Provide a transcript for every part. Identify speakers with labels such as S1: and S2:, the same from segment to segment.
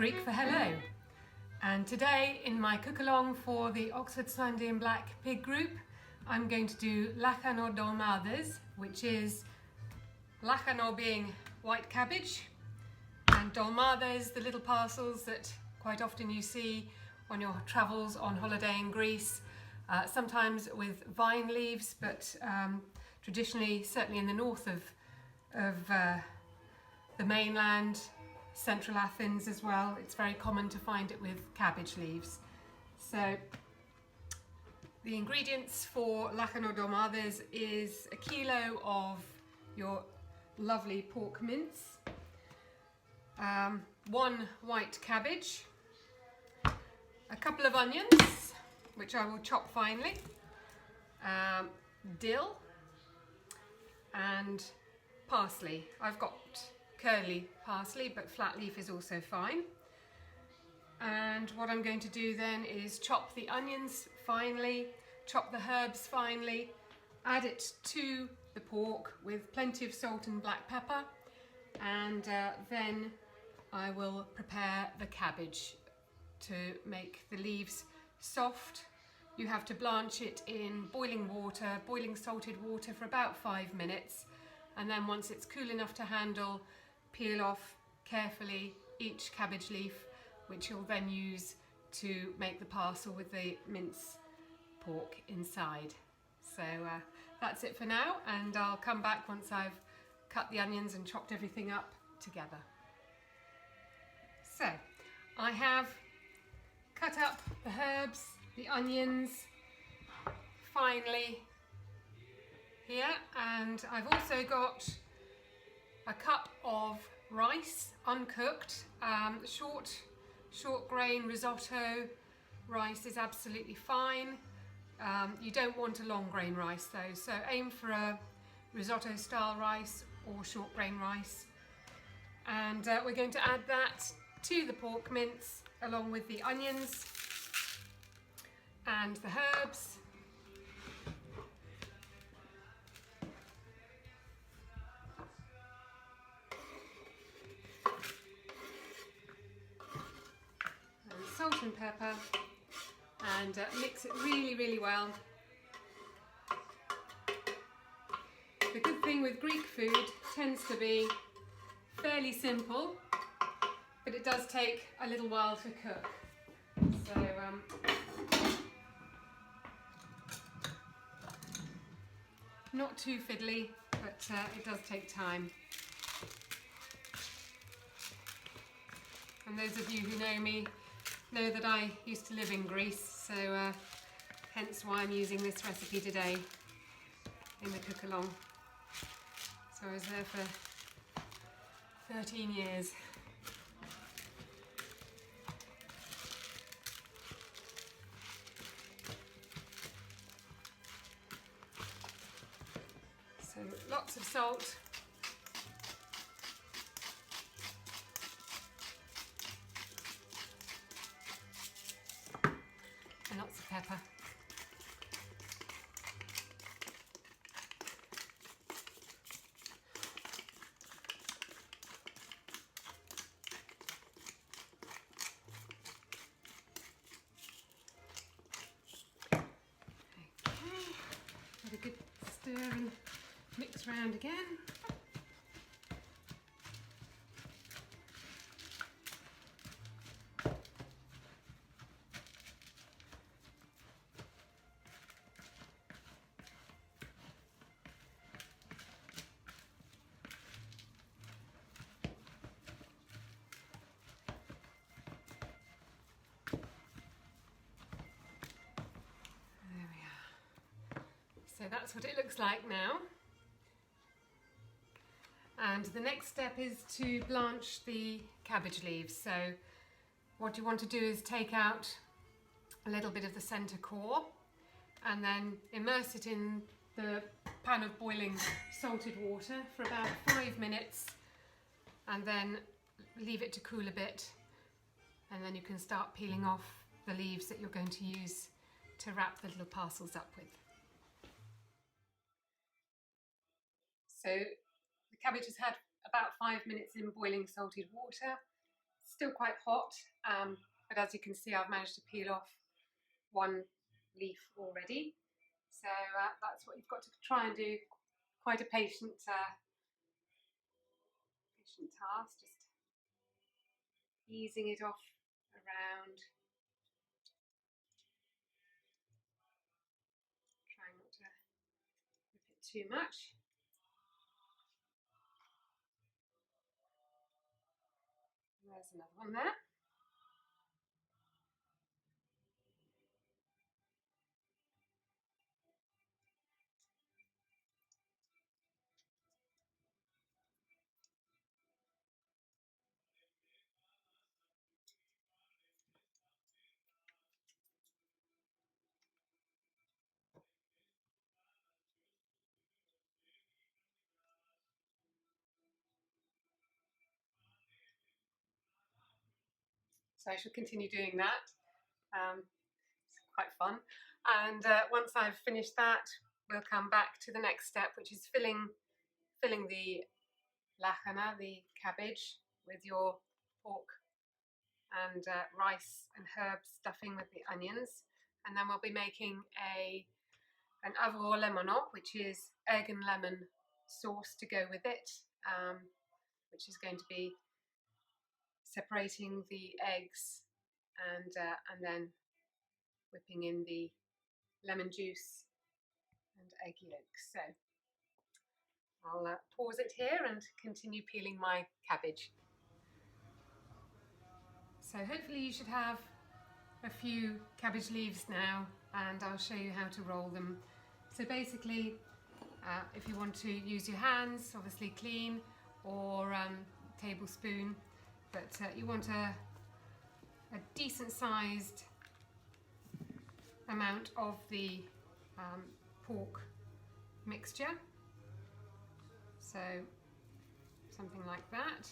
S1: Greek for hello, and today in my cook-along for the Oxford Sunday in Black Pig group I'm going to do Lahanodolmades, which is Lachano being white cabbage and dolmades, the little parcels that quite often you see on your travels on holiday in Greece, sometimes with vine leaves, but traditionally, certainly in the north of the mainland, central Athens as well, it's very common to find it with cabbage leaves. So the ingredients for Lahanodolmades is a kilo of your lovely pork mince, 1 white cabbage, a couple of onions, which I will chop finely, dill and parsley. I've got curly parsley, but flat leaf is also fine. And what I'm going to do then is chop the onions finely, chop the herbs finely, add it to the pork with plenty of salt and black pepper, and then I will prepare the cabbage to make the leaves soft. You have to blanch it in boiling water, boiling salted water, for about 5 minutes, and then once it's cool enough to handle, peel off carefully each cabbage leaf, which you'll then use to make the parcel with the mince pork inside. So that's it for now, and I'll come back once I've cut the onions and chopped everything up together. So I have cut up the herbs, the onions finely here, and I've also got a cup of rice, uncooked, short grain risotto rice is absolutely fine. You don't want a long grain rice though, so aim for a risotto style rice or short grain rice. And we're going to add that to the pork mince along with the onions and the herbs. Salt and pepper, and mix it really well. The good thing with Greek food tends to be fairly simple, but it does take a little while to cook. So not too fiddly, but it does take time. And those of you who know me know that I used to live in Greece, so hence why I'm using this recipe today in the cook-along. So I was there for 13 years. So lots of salt. And lots of pepper. Okay, have a good stir and mix around again. So that's what it looks like now. And the next step is to blanch the cabbage leaves. So what you want to do is take out a little bit of the centre core and then immerse it in the pan of boiling salted water for about 5 minutes, and then leave it to cool a bit, and then you can start peeling off the leaves that you're going to use to wrap the little parcels up with. So the cabbage has had about 5 minutes in boiling salted water, still quite hot, but as you can see, I've managed to peel off one leaf already. So that's what you've got to try and do. Quite a patient task, just easing it off around, trying not to rip it too much. There's another one there. So I shall continue doing that. It's quite fun. And once I've finished that, we'll come back to the next step, which is filling the lahana, the cabbage, with your pork and rice and herb stuffing with the onions. And then we'll be making an avro lemono, which is egg and lemon sauce to go with it, which is going to be separating the eggs and then whipping in the lemon juice and egg yolks. So I'll pause it here and continue peeling my cabbage. So hopefully you should have a few cabbage leaves now, and I'll show you how to roll them. So basically, if you want to use your hands, obviously clean, or tablespoon, but you want a decent sized amount of the pork mixture, so something like that,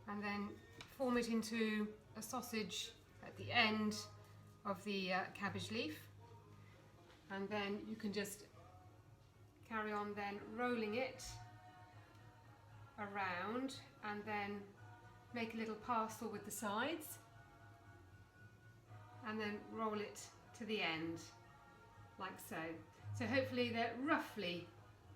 S1: and then form it into a sausage at the end of the cabbage leaf, and then you can just carry on then rolling it around, and then make a little parcel with the sides, and then roll it to the end like so. So hopefully they're roughly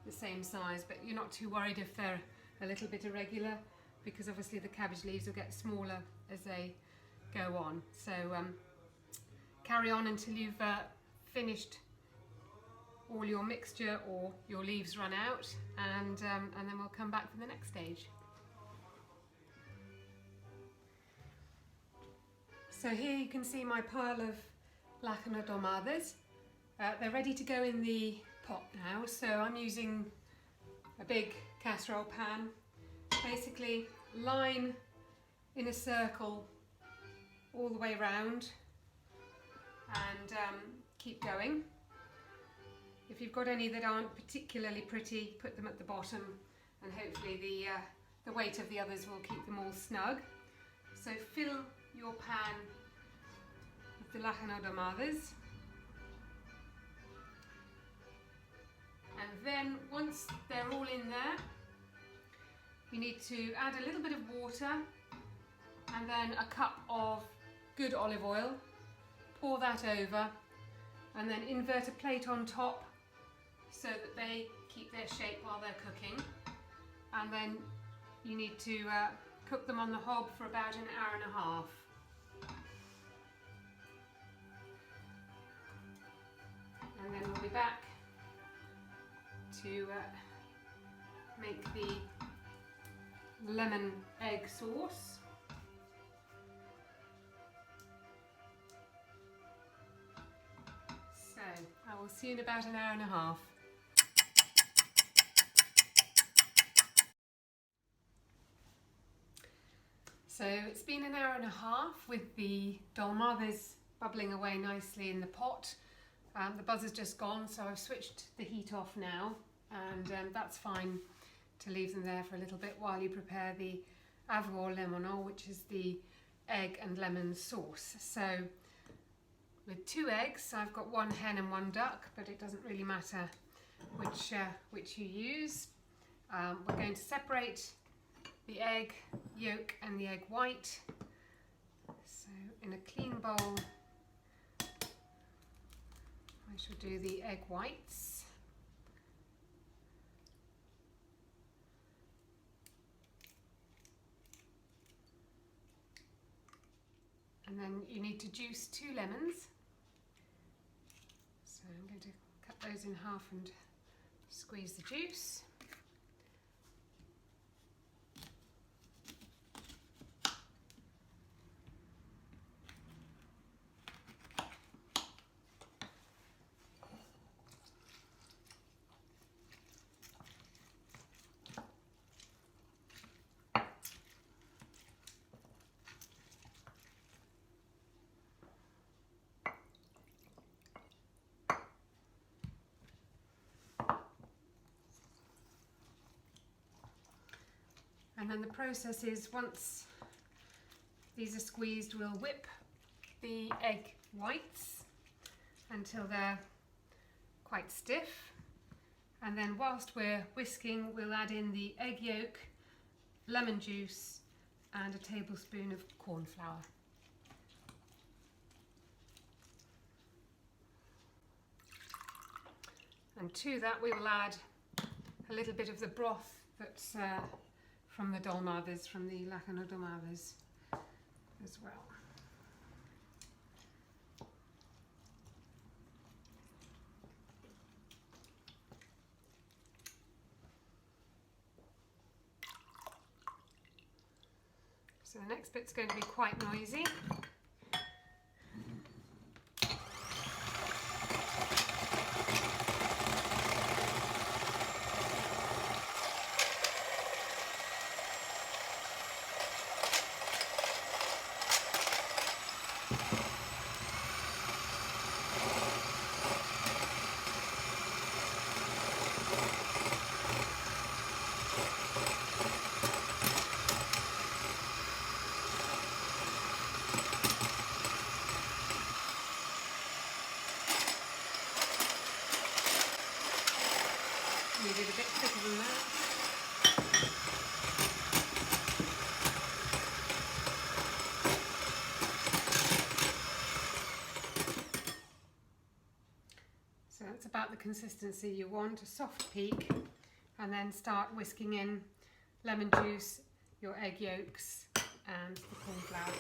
S1: the same size, but you're not too worried if they're a little bit irregular, because obviously the cabbage leaves will get smaller as they go on. So carry on until you've finished all your mixture or your leaves run out, and then we'll come back for the next stage. So here you can see my pile of Lahanodolmades. They're ready to go in the pot now, so I'm using a big casserole pan. Basically line in a circle all the way around, and keep going. If you've got any that aren't particularly pretty, put them at the bottom, and hopefully the weight of the others will keep them all snug. So fill your pan with the Lahanodolmades, and then once they're all in there, you need to add a little bit of water and then a cup of good olive oil. Pour that over, and then invert a plate on top so that they keep their shape while they're cooking. And then you need to cook them on the hob for about an hour and a half. And then we'll be back to make the lemon egg sauce. So I will see you in about an hour and a half. So it's been an hour and a half with the dolmades bubbling away nicely in the pot. The buzz has just gone, so I've switched the heat off now, and that's fine to leave them there for a little bit while you prepare the avro lemono, which is the egg and lemon sauce. So with 2 eggs, I've got 1 hen and 1 duck, but it doesn't really matter which you use. We're going to separate the egg yolk and the egg white. So in a clean bowl, I shall do the egg whites. And then you need to juice 2 lemons. So I'm going to cut those in half and squeeze the juice. And then the process is, once these are squeezed, we'll whip the egg whites until they're quite stiff. And then whilst we're whisking, we'll add in the egg yolk, lemon juice and a tablespoon of corn flour. And to that we will add a little bit of the broth that's from the dolmades, from the Lahanodolmades as well. So the next bit's going to be quite noisy. Maybe a bit thicker than that. So that's about the consistency you want, a soft peak, and then start whisking in lemon juice, your egg yolks and the corn flour.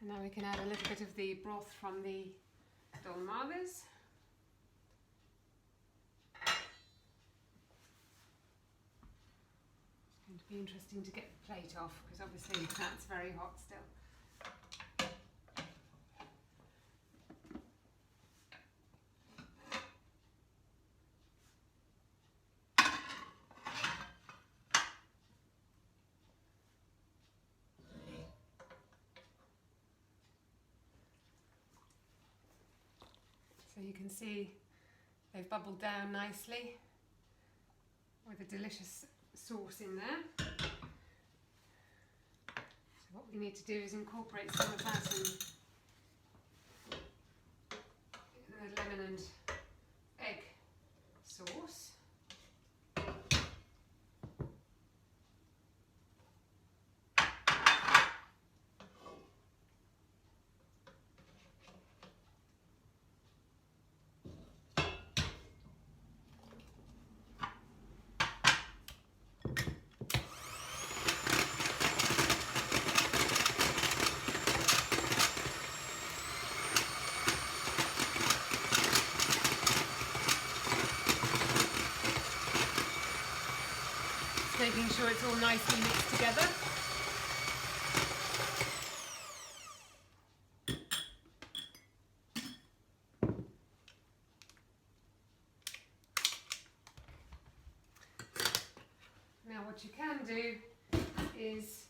S1: Now we can add a little bit of the broth from the dolmades. It's going to be interesting to get the plate off because obviously that's very hot still. So you can see they've bubbled down nicely with a delicious sauce in there. So what we need to do is incorporate some of that in the lemon and egg sauce. making sure it's all nicely mixed together. Now what you can do is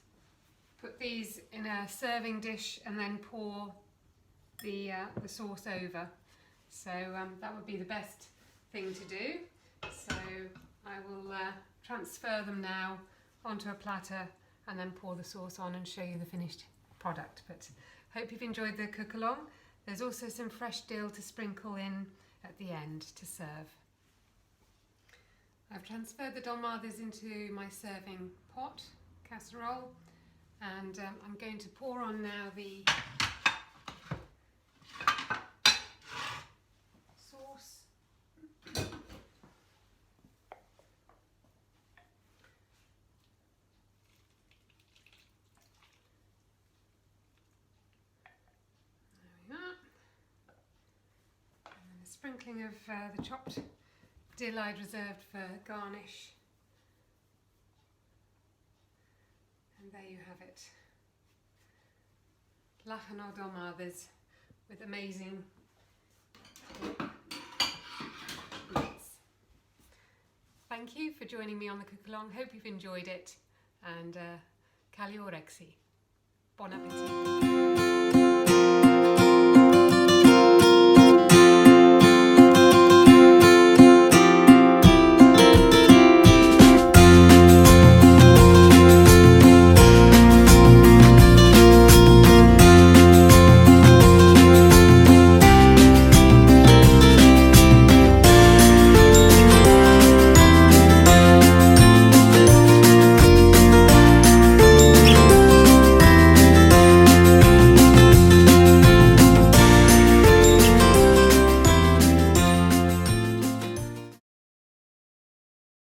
S1: put these in a serving dish and then pour the sauce over. So that would be the best thing to do. So I will transfer them now onto a platter and then pour the sauce on and show you the finished product. But hope you've enjoyed the cook along. There's also some fresh dill to sprinkle in at the end to serve. I've transferred the dolmades into my serving pot, casserole, and I'm going to pour on now the sauce. There we are. And then a sprinkling of the chopped dill I'd reserved for garnish. And there you have it. Lahanodolmades with amazing meats. Thank you for joining me on the cook along. Hope you've enjoyed it, and Kalliorexi. Bon appétit.